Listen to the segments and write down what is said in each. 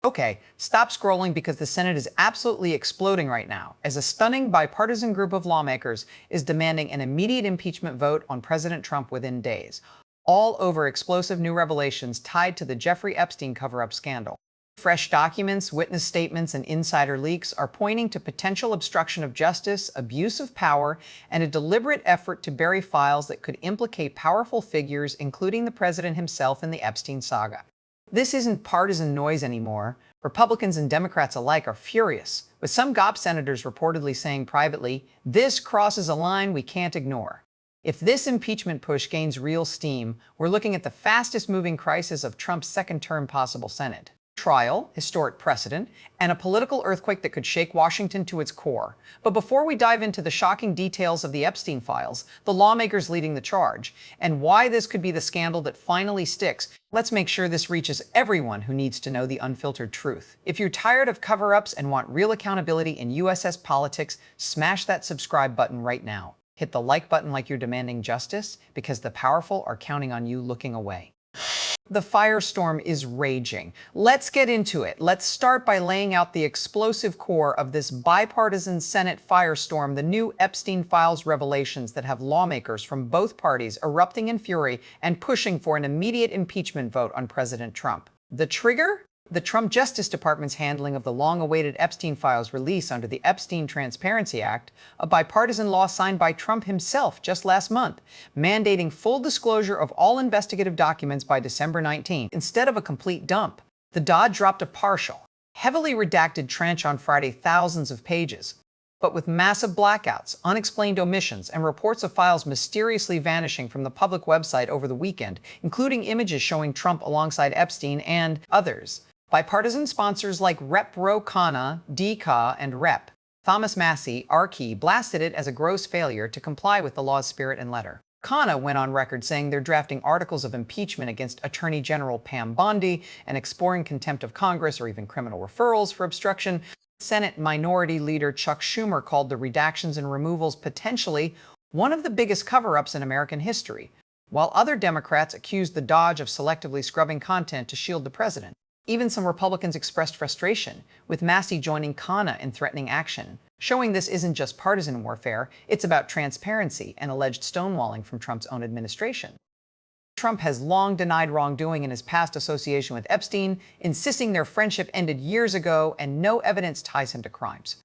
Okay, stop scrolling because the Senate is absolutely exploding right now, as a stunning bipartisan group of lawmakers is demanding an immediate impeachment vote on President Trump within days, all over explosive new revelations tied to the Jeffrey Epstein cover-up scandal. Fresh documents, witness statements, and insider leaks are pointing to potential obstruction of justice, abuse of power, and a deliberate effort to bury files that could implicate powerful figures, including the president himself, in the Epstein saga. This isn't partisan noise anymore. Republicans and Democrats alike are furious, with some GOP senators reportedly saying privately, "This crosses a line we can't ignore." If this impeachment push gains real steam, we're looking at the fastest-moving crisis of Trump's second-term possible Senate. Trial, historic precedent, and a political earthquake that could shake Washington to its core. But before we dive into the shocking details of the Epstein files, the lawmakers leading the charge, and why this could be the scandal that finally sticks, let's make sure this reaches everyone who needs to know the unfiltered truth. If you're tired of cover-ups and want real accountability in USS politics, smash that subscribe button right now. Hit the like button like you're demanding justice, because the powerful are counting on you looking away. The firestorm is raging. Let's get into it. Let's start by laying out the explosive core of this bipartisan Senate firestorm, the new Epstein files revelations that have lawmakers from both parties erupting in fury and pushing for an immediate impeachment vote on President Trump. The trigger? The Trump Justice Department's handling of the long-awaited Epstein files release under the Epstein Transparency Act, a bipartisan law signed by Trump himself just last month, mandating full disclosure of all investigative documents by December 19th, instead of a complete dump. The DOD dropped a partial, heavily redacted tranche on Friday, thousands of pages, but with massive blackouts, unexplained omissions, and reports of files mysteriously vanishing from the public website over the weekend, including images showing Trump alongside Epstein and others. Bipartisan sponsors like Rep. Ro Khanna, DCA, and Rep. Thomas Massie, RK, blasted it as a gross failure to comply with the law's spirit and letter. Khanna went on record saying they're drafting articles of impeachment against Attorney General Pam Bondi and exploring contempt of Congress or even criminal referrals for obstruction. Senate Minority Leader Chuck Schumer called the redactions and removals potentially one of the biggest cover-ups in American history, while other Democrats accused the DOJ of selectively scrubbing content to shield the president. Even some Republicans expressed frustration, with Massie joining Khanna in threatening action, showing this isn't just partisan warfare, it's about transparency and alleged stonewalling from Trump's own administration. Trump has long denied wrongdoing in his past association with Epstein, insisting their friendship ended years ago and no evidence ties him to crimes.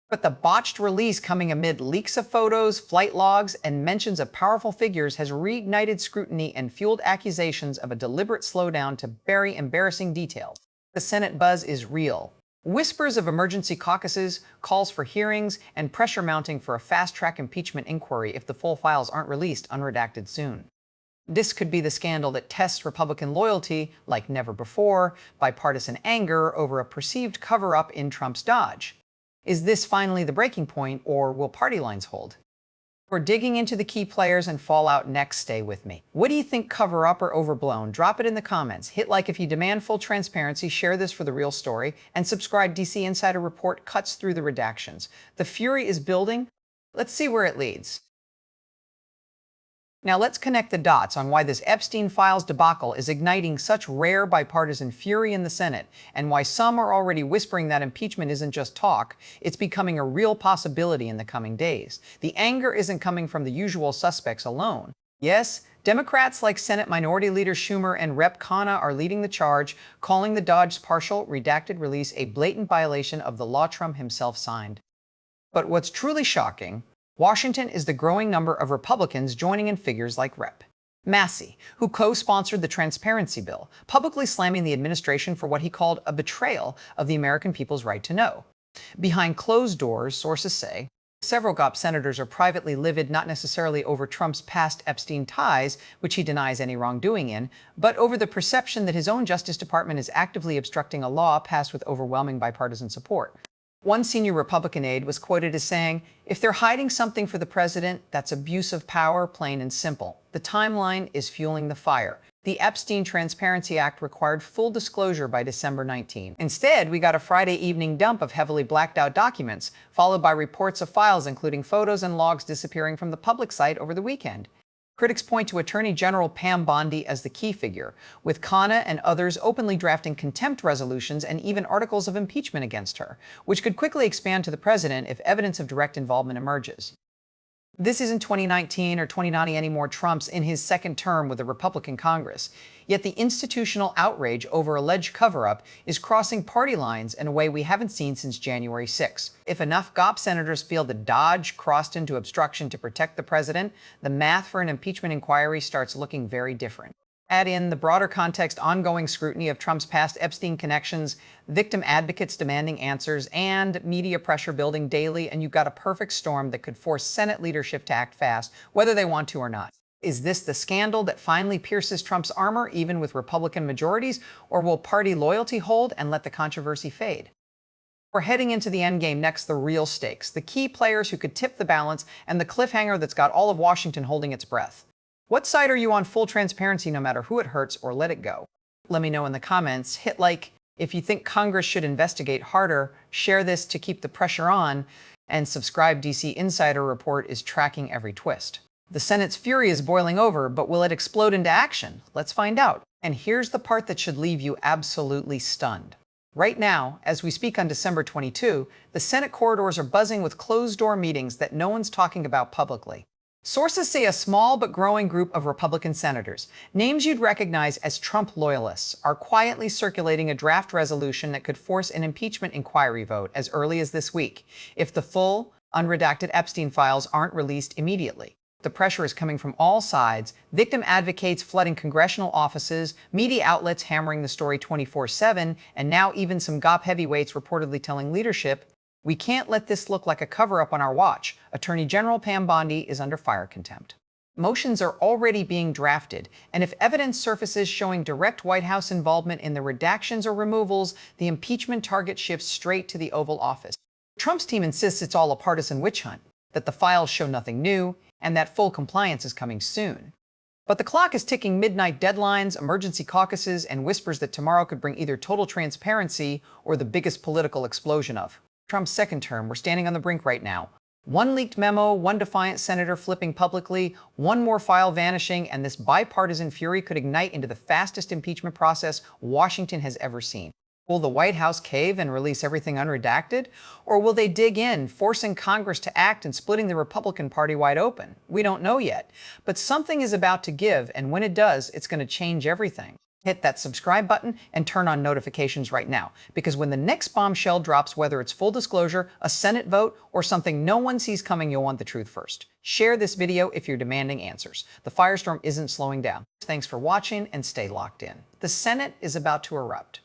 But the botched release, coming amid leaks of photos, flight logs, and mentions of powerful figures, has reignited scrutiny and fueled accusations of a deliberate slowdown to bury embarrassing details. The Senate buzz is real. Whispers of emergency caucuses, calls for hearings, and pressure mounting for a fast-track impeachment inquiry if the full files aren't released unredacted soon. This could be the scandal that tests Republican loyalty like never before, bipartisan anger over a perceived cover-up in Trump's dodge. Is this finally the breaking point, or will party lines hold? We're digging into the key players and fallout next. Stay with me. What do you think, cover-up or overblown? Drop it in the comments. Hit like if you demand full transparency, share this for the real story, and subscribe. DC Insider Report cuts through the redactions. The fury is building. Let's see where it leads. Now let's connect the dots on why this Epstein files debacle is igniting such rare bipartisan fury in the Senate, and why some are already whispering that impeachment isn't just talk, it's becoming a real possibility in the coming days. The anger isn't coming from the usual suspects alone. Yes, Democrats like Senate Minority Leader Schumer and Rep. Khanna are leading the charge, calling the DOJ's partial redacted release a blatant violation of the law Trump himself signed. But what's truly shocking, Washington, is the growing number of Republicans joining in, figures like Rep. Massie, who co-sponsored the transparency bill, publicly slamming the administration for what he called a betrayal of the American people's right to know. Behind closed doors, sources say, several GOP senators are privately livid, not necessarily over Trump's past Epstein ties, which he denies any wrongdoing in, but over the perception that his own Justice Department is actively obstructing a law passed with overwhelming bipartisan support. One senior Republican aide was quoted as saying, "If they're hiding something for the president, that's abuse of power, plain and simple. The timeline is fueling the fire. The Epstein Transparency Act required full disclosure by December 19. Instead, we got a Friday evening dump of heavily blacked out documents, followed by reports of files including photos and logs disappearing from the public site over the weekend." Critics point to Attorney General Pam Bondi as the key figure, with Khanna and others openly drafting contempt resolutions and even articles of impeachment against her, which could quickly expand to the president if evidence of direct involvement emerges. This isn't 2019 or 2090 anymore. Trump's in his second term with the Republican Congress. Yet the institutional outrage over alleged cover-up is crossing party lines in a way we haven't seen since January 6. If enough GOP senators feel the dodge crossed into obstruction to protect the president, the math for an impeachment inquiry starts looking very different. Add in the broader context, ongoing scrutiny of Trump's past Epstein connections, victim advocates demanding answers, and media pressure building daily, and you've got a perfect storm that could force Senate leadership to act fast, whether they want to or not. Is this the scandal that finally pierces Trump's armor, even with Republican majorities, or will party loyalty hold and let the controversy fade? We're heading into the endgame next, the real stakes, the key players who could tip the balance, and the cliffhanger that's got all of Washington holding its breath. What side are you on? Full transparency, no matter who it hurts, or let it go? Let me know in the comments. Hit like if you think Congress should investigate harder, share this to keep the pressure on, and subscribe. DC Insider Report is tracking every twist. The Senate's fury is boiling over, but will it explode into action? Let's find out. And here's the part that should leave you absolutely stunned. Right now, as we speak on December 22, the Senate corridors are buzzing with closed-door meetings that no one's talking about publicly. Sources say a small but growing group of Republican senators, names you'd recognize as Trump loyalists, are quietly circulating a draft resolution that could force an impeachment inquiry vote as early as this week, if the full, unredacted Epstein files aren't released immediately. The pressure is coming from all sides, victim advocates flooding congressional offices, media outlets hammering the story 24/7, and now even some GOP heavyweights reportedly telling leadership, "We can't let this look like a cover-up on our watch." Attorney General Pam Bondi is under fire contempt. Motions are already being drafted, and if evidence surfaces showing direct White House involvement in the redactions or removals, the impeachment target shifts straight to the Oval Office. Trump's team insists it's all a partisan witch hunt, that the files show nothing new, and that full compliance is coming soon. But the clock is ticking. Midnight deadlines, emergency caucuses, and whispers that tomorrow could bring either total transparency or the biggest political explosion of Trump's second term. We're standing on the brink right now. One leaked memo, one defiant senator flipping publicly, one more file vanishing, and this bipartisan fury could ignite into the fastest impeachment process Washington has ever seen. Will the White House cave and release everything unredacted? Or will they dig in, forcing Congress to act and splitting the Republican Party wide open? We don't know yet. But something is about to give, and when it does, it's going to change everything. Hit that subscribe button and turn on notifications right now, because when the next bombshell drops, whether it's full disclosure, a Senate vote, or something no one sees coming, you'll want the truth first. Share this video if you're demanding answers. The firestorm isn't slowing down. Thanks for watching, and stay locked in. The Senate is about to erupt.